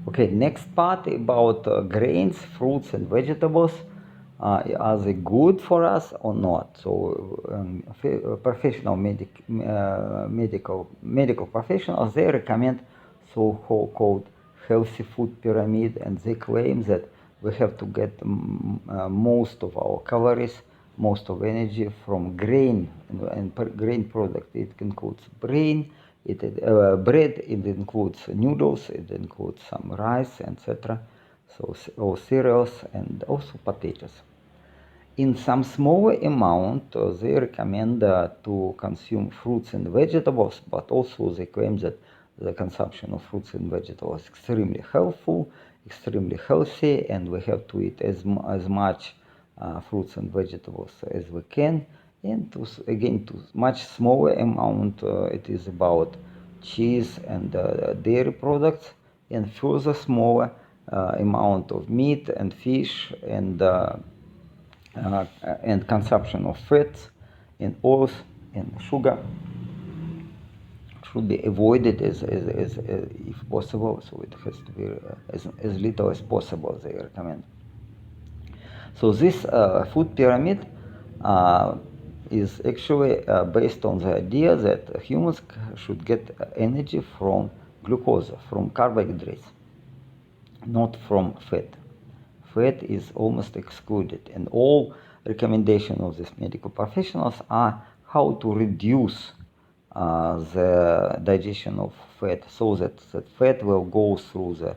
Okay, next part about grains, fruits, and vegetables. Are they good for us or not? So, professional medical professionals, they recommend so-called healthy food pyramid, and they claim that we have to get most of our calories, most of energy from grain and grain product. It includes bread, it includes noodles, it includes some rice, etc. So, or cereals, and also potatoes. In some small amount, they recommend to consume fruits and vegetables, but also they claim that the consumption of fruits and vegetables is extremely helpful, extremely healthy, and we have to eat as much fruits and vegetables as we can. And again, to much smaller amount, it is about cheese and dairy products, and further smaller amount of meat and fish and consumption of fats and oils and sugar should be avoided as if possible. So it has to be as little as possible, they recommend. So this food pyramid is actually based on the idea that humans should get energy from glucose, from carbohydrates, not from fat. Fat is almost excluded, and all recommendations of these medical professionals are how to reduce the digestion of fat so that fat will go through the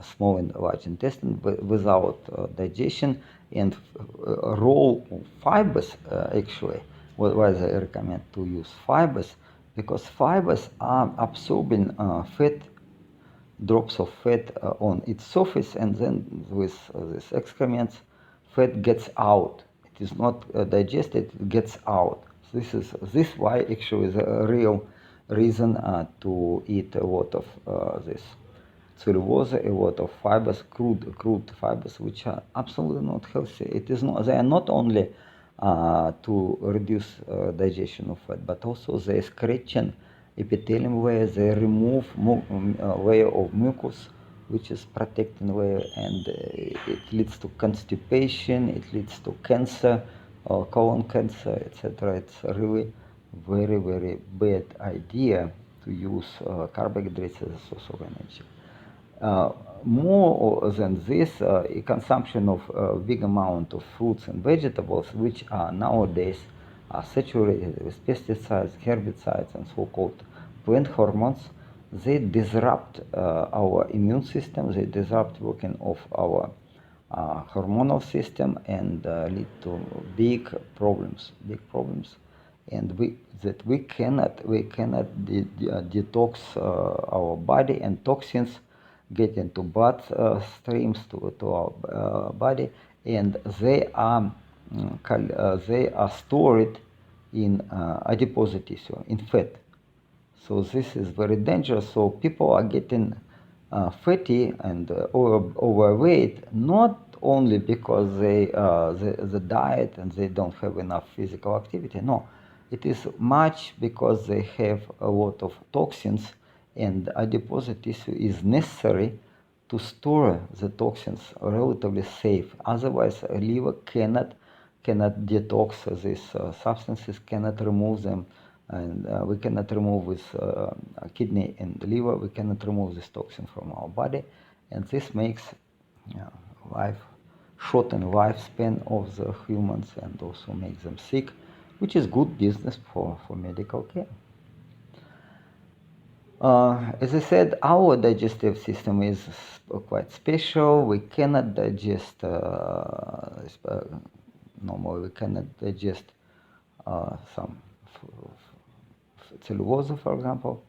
small and large intestine without digestion, and raw fibers actually, why they recommend to use fibers, because fibers are absorbing fat, drops of fat on its surface, and then with these excrements, fat gets out. It is not digested, it gets out. This why actually the real reason to eat a lot of this cellulose, a lot of fibers, crude fibers, which are absolutely not healthy. It is not. They are not only to reduce digestion of fat, but also they scratching epithelium layer. They remove layer of mucus, which is protecting layer, and it leads to constipation. It leads to cancer, colon cancer, etc. It's a really very bad idea to use carbohydrates as a source of energy. More than this, a consumption of a big amount of fruits and vegetables, which are nowadays are saturated with pesticides, herbicides, and so-called plant hormones, they disrupt our immune system, they disrupt working of our hormonal system, and lead to big problems, and we cannot detox our body, and toxins get into blood streams to our body, and they are stored in adipose tissue, in fat. So this is very dangerous. So people are getting fatty and overweight, not only because the diet and they don't have enough physical activity. No, it is much because they have a lot of toxins, and adipose tissue is necessary to store the toxins relatively safe. Otherwise, a liver cannot detox these substances, cannot remove them, and we cannot remove with kidney and liver. We cannot remove this toxin from our body, and this makes life shorten lifespan of the humans and also makes them sick, which is good business for medical care. As I said, our digestive system is quite special. We cannot digest normally. We cannot digest some cellulose, for example.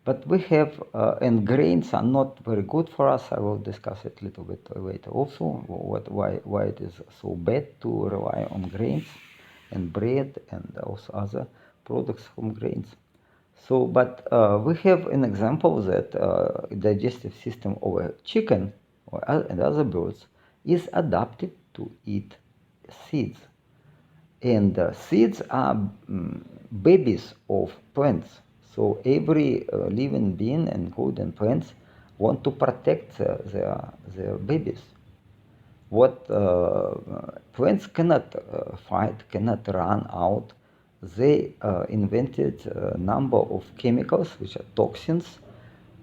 But we have, and grains are not very good for us. I will discuss it a little bit later also, why it is so bad to rely on grains and bread and also other products from grains. So, but we have an example that digestive system of a chicken and other birds is adapted to eat seeds. And seeds are babies of plants. So every living being, including plants, want to protect their babies. What plants cannot fight, cannot run out. They invented a number of chemicals, which are toxins,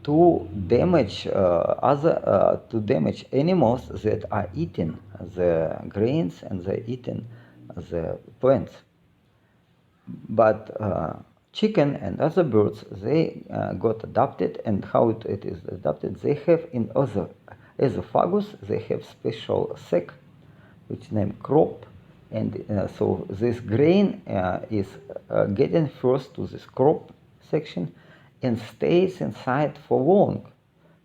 to damage to damage animals that are eating the grains and they eating the plants. But chicken and other birds, they got adapted, and how it is adapted, they have in other esophagus, they have special sac, which named crop, and so this grain is getting first to this crop section and stays inside for long,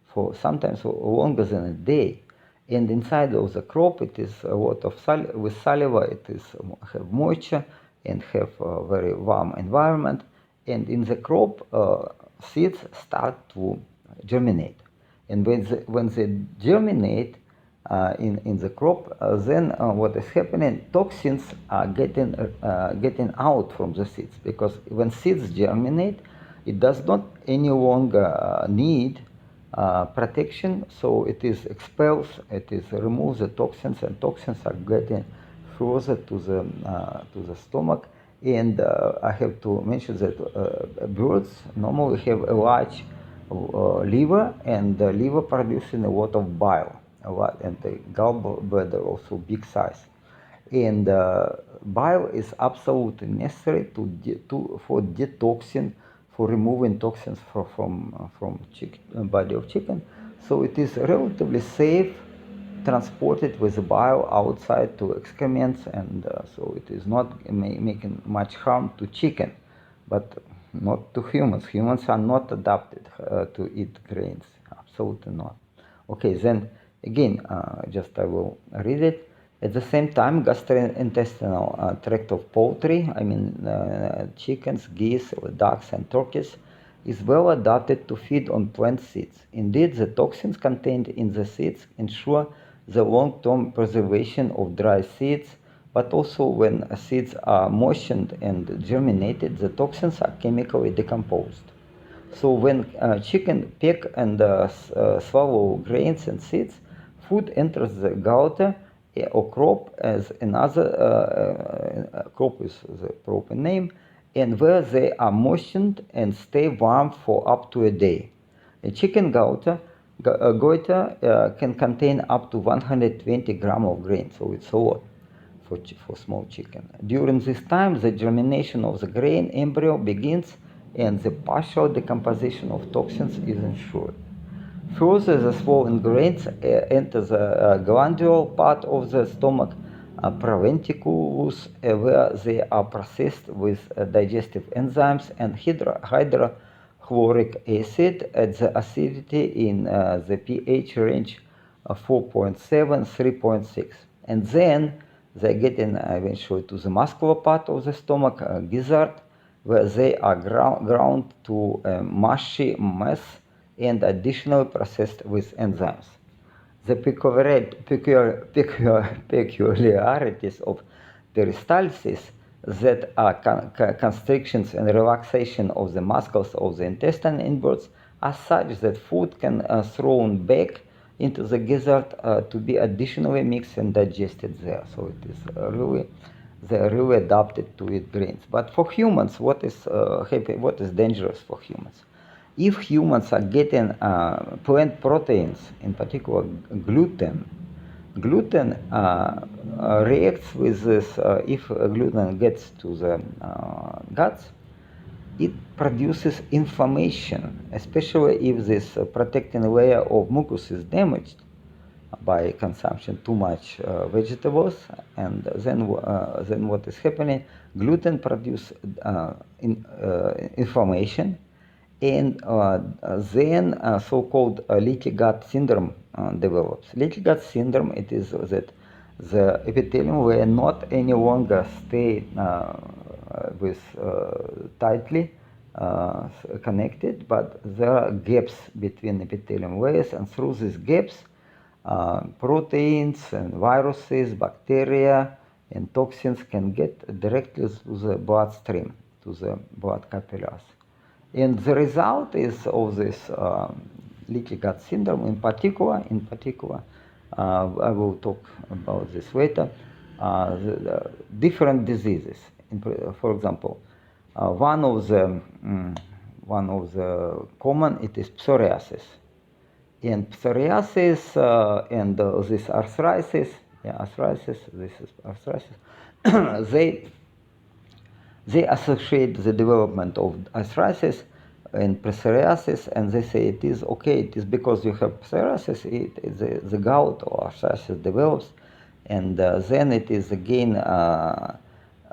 for sometimes longer than a day. And inside of the crop, it is a lot of with saliva. It is have moisture and have a very warm environment. And in the crop, seeds start to germinate. And when they germinate in the crop, then what is happening? Toxins are getting out from the seeds, because when seeds germinate, it does not any longer need protection, so it is expels, it is removes the toxins, and toxins are getting further to the stomach. And I have to mention that birds normally have a large liver, and the liver producing a lot of bile, a lot, and the gallbladder also big size. And bile is absolutely necessary for detoxing, for removing toxins from body of chicken. So it is relatively safe transported with the bile outside to excrements, and so it is not making much harm to chicken, but not to humans. Humans are not adapted to eat grains, absolutely not. Okay, then again, just I will read it. At the same time, gastrointestinal tract of poultry, I mean chickens, geese, ducks, and turkeys, is well adapted to feed on plant seeds. Indeed, the toxins contained in the seeds ensure the long-term preservation of dry seeds, but also when seeds are moistened and germinated, the toxins are chemically decomposed. So when chicken peck and swallow grains and seeds, food enters the gauta or crop, as another crop is the proper name, and where they are moistened and stay warm for up to a day. A chicken goiter can contain up to 120 grams of grain, so it's a lot for small chicken. During this time, the germination of the grain embryo begins and the partial decomposition of toxins is ensured. Further, the swollen grains enter the glandular part of the stomach, proventriculus, where they are processed with digestive enzymes and hydrochloric acid at the acidity in the pH range of 4.7, 3.6. And then they get in eventually to the muscular part of the stomach, gizzard, where they are ground to a mushy mess and additionally processed with enzymes. The peculiarities of peristalsis, that are constrictions and relaxation of the muscles of the intestine in birds, are such that food can thrown back into the gizzard to be additionally mixed and digested there. So it is they're really adapted to eat grains. But for humans, what is dangerous for humans? If humans are getting plant proteins, in particular gluten reacts with this. If gluten gets to the guts, it produces inflammation, especially if this protecting layer of mucus is damaged by consumption too much vegetables. And then what is happening? Gluten produce inflammation, and then so-called leaky gut syndrome develops. Leaky gut syndrome, it is that the epithelium layer not any longer stay with tightly connected, but there are gaps between epithelium layers, and through these gaps, proteins and viruses, bacteria, and toxins can get directly to the bloodstream, to the blood capillaries. And the result is of this leaky gut syndrome in particular, I will talk about this later, the different diseases. For example, one of the common, it is psoriasis. And psoriasis and this arthritis, this is arthritis, they associate the development of arthritis and psoriasis, and they say it is okay, it is because you have psoriasis, the gout or arthritis develops, and then it is again,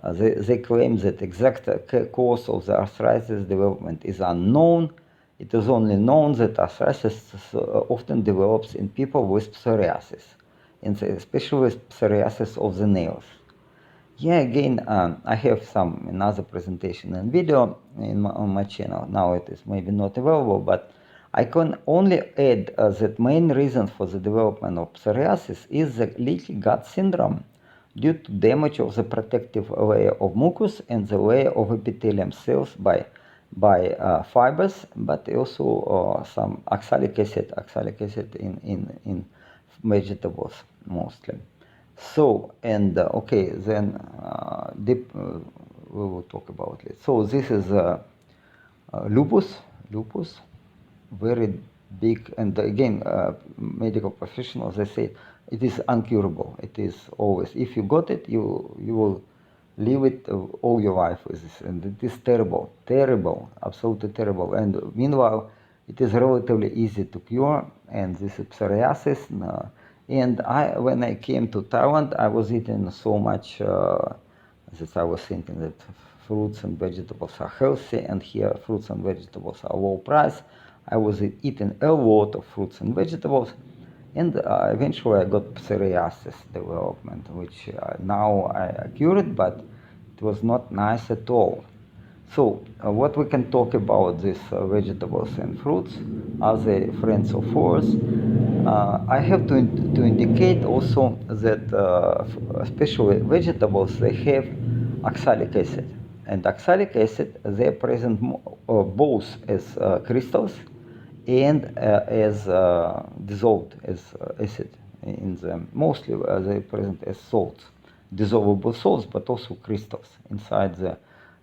they claim that exact cause of the arthritis development is unknown. It is only known that arthritis often develops in people with psoriasis, and especially with psoriasis of the nails. Yeah, again, I have some another presentation and video on my channel. Now it is maybe not available, but I can only add that main reason for the development of psoriasis is the leaky gut syndrome due to damage of the protective layer of mucus and the layer of epithelium cells by fibers, but also some oxalic acid in vegetables mostly. So, and okay, then we will talk about it. So this is lupus, very big, and again, medical professionals, they say it is incurable. It is always, if you got it, you will live it all your life with this, and it is terrible, absolutely terrible. And meanwhile, it is relatively easy to cure, and this is psoriasis. And when I came to Thailand, I was eating so much that I was thinking that fruits and vegetables are healthy, and here fruits and vegetables are low price. I was eating a lot of fruits and vegetables, and eventually I got psoriasis development, which now I cured, but it was not nice at all. So what we can talk about these vegetables and fruits, are they friends or foes? I have to indicate also that especially vegetables, they have oxalic acid. And oxalic acid, they are present both as crystals and as dissolved as acid in them. Mostly they are present as salts, dissolvable salts, but also crystals inside the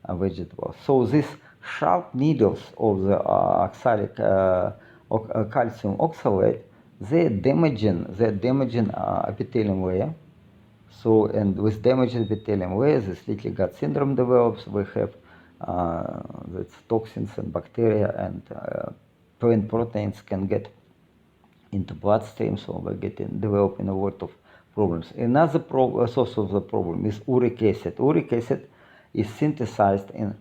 vegetables. So these sharp needles of the oxalic calcium oxalate, they're damaging epithelium layer. So, and with damaged epithelium layer, this leaky gut syndrome develops. We have that's toxins and bacteria and plant proteins can get into bloodstream, so we're developing a lot of problems. Another source of the problem is uric acid. Uric acid is synthesized in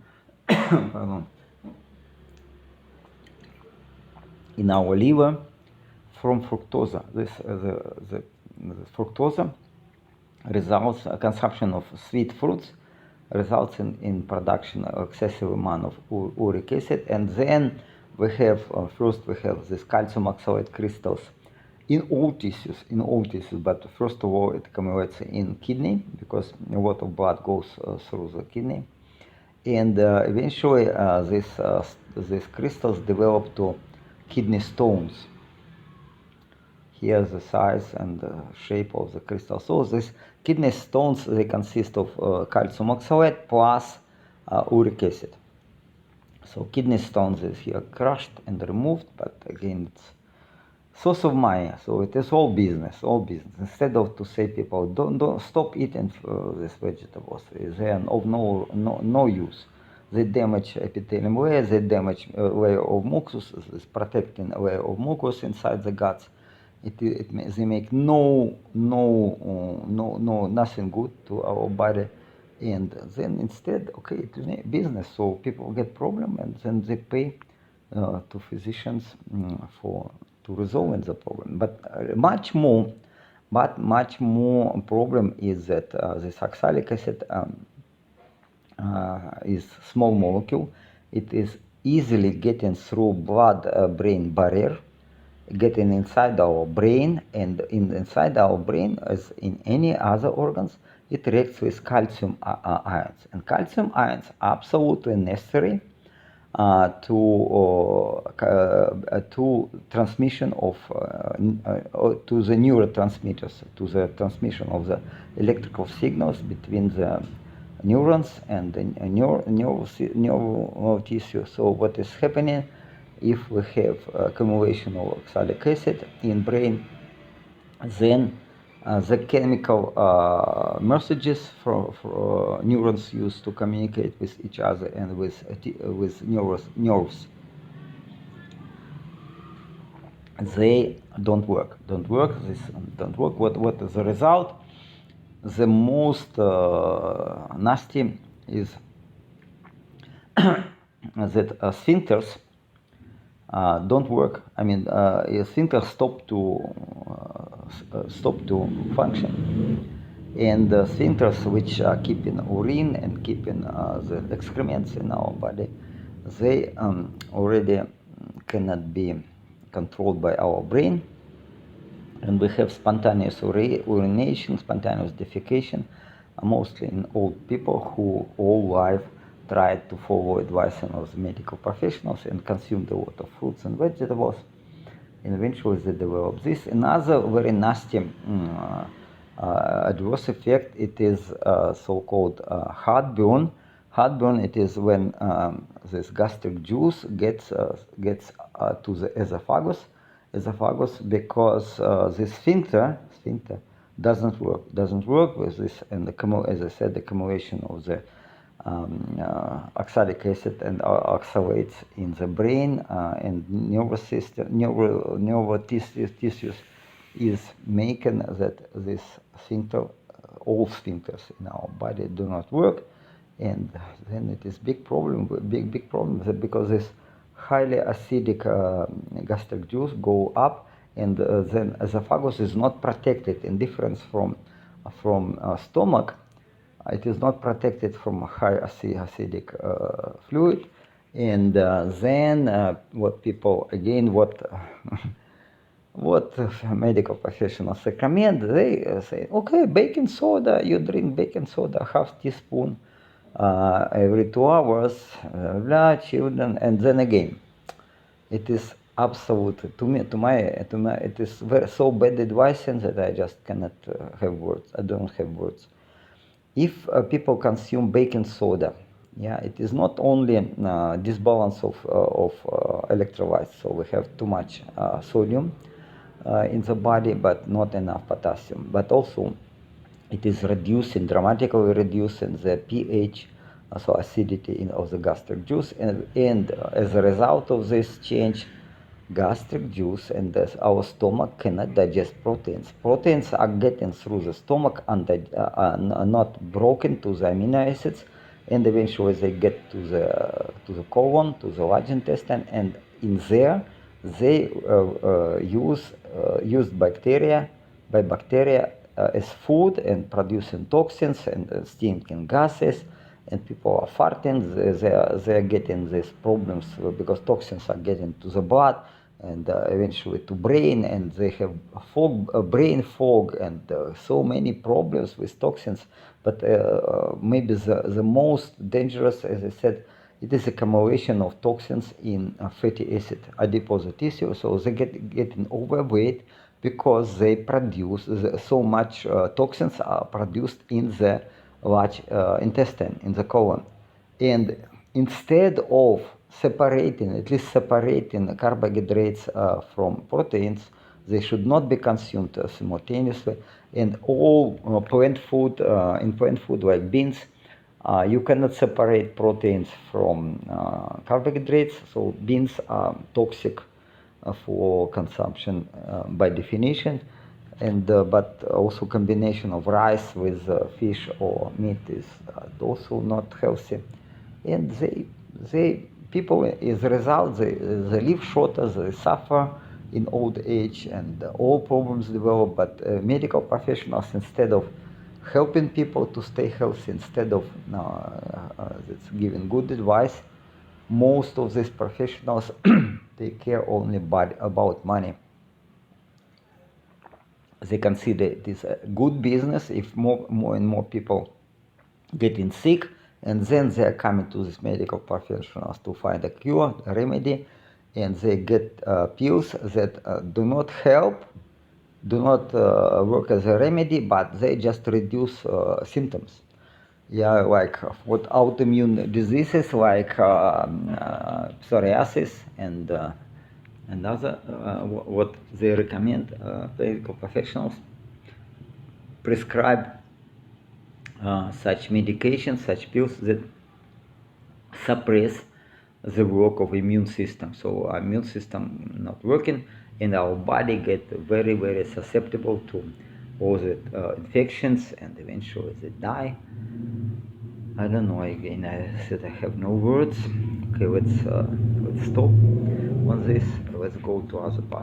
in our liver from fructose. The fructose results, consumption of sweet fruits results in production of excessive amount of uric acid, and then we have first we have this calcium oxalate crystals in all tissues, but first of all it accumulates in kidney because a lot of blood goes through the kidney, and eventually these crystals develop to kidney stones. Here's the size and the shape of the crystal. So these kidney stones, they consist of calcium oxalate plus uric acid. So kidney stones is here crushed and removed, but again it's source of money. So it is all business. Instead of to say people don't stop eating these vegetables, they are of no use. They damage epithelium layer, they damage layer of mucus, this protecting layer of mucus inside the guts. They make nothing good to our body, and then instead, okay, it is business. So people get problem, and then they pay to physicians to resolve the problem. But much more problem is that this oxalic acid is small molecule. It is easily getting through blood-brain barrier, getting inside our brain, and inside our brain, as in any other organs, it reacts with calcium ions. And calcium ions are absolutely necessary to transmission of to the neurotransmitters, to the transmission of the electrical signals between the neurons and the neural tissue. So what is happening if we have accumulation of oxalic acid in brain? Then the chemical messages for neurons used to communicate with each other and with nerves, they don't work. This don't work. What is the result? The most nasty is that sphincters don't work. I mean, sphincters stop to function, and the sphincters which are keeping urine and keeping the excrements in our body, they already cannot be controlled by our brain, and we have spontaneous urination, spontaneous defecation, mostly in old people who all life tried to follow advice of the medical professionals and consumed a lot of fruits and vegetables. And eventually they develop this. Another very nasty adverse effect, it is so-called heartburn. Heartburn, it is when this gastric juice gets to the esophagus, because this sphincter doesn't work with this, and as I said, the accumulation of the oxalic acid and oxalates in the brain and nervous system, neural tissues is making that this sphincter, all sphincters in our body do not work, and then it is big problem, because this highly acidic gastric juice go up, and then esophagus is not protected. In difference from stomach, it is not protected from high acidic fluid, and then what people again what medical professionals recommend, they say, okay, baking soda, you drink baking soda, half teaspoon every 2 hours, children, and then again. It is absolute, to me, it is so bad advice that I just cannot have words. I don't have words. If people consume baking soda, it is not only disbalance of electrolytes, so we have too much sodium in the body, but not enough potassium. But also, it is dramatically reducing the pH, so acidity of the gastric juice, and as a result of this change, gastric juice and our stomach cannot digest proteins. Proteins are getting through the stomach and are not broken to the amino acids, and eventually they get to the colon, to the large intestine, and in there they used bacteria as food and producing toxins and stinking gases, and people are farting. They are getting these problems because toxins are getting to the blood and eventually to brain, and they have brain fog, and so many problems with toxins. But maybe the most dangerous, as I said, it is accumulation of toxins in fatty acid, adipose tissue. So they getting overweight because they produce so much toxins are produced in the large intestine, in the colon. And instead of separating carbohydrates from proteins, they should not be consumed simultaneously. And all plant food, in plant food like beans, you cannot separate proteins from carbohydrates, so beans are toxic for consumption by definition. And but also combination of rice with fish or meat is also not healthy. And people, as a result, they live shorter, they suffer in old age, and all problems develop. But medical professionals, instead of helping people to stay healthy, instead of giving good advice, most of these professionals take care only about money. They consider it is a good business if more and more people getting sick and then they are coming to these medical professionals to find a cure, a remedy, and they get pills that do not help, do not work as a remedy, but they just reduce symptoms. Yeah, like what autoimmune diseases like psoriasis and other, what they recommend medical professionals prescribe such medications, such pills that suppress the work of immune system. So our immune system not working, and our body get very, very susceptible to all the infections, and eventually they die. I don't know. Again, I said I have no words. Okay, let's stop on this. Let's go to other part.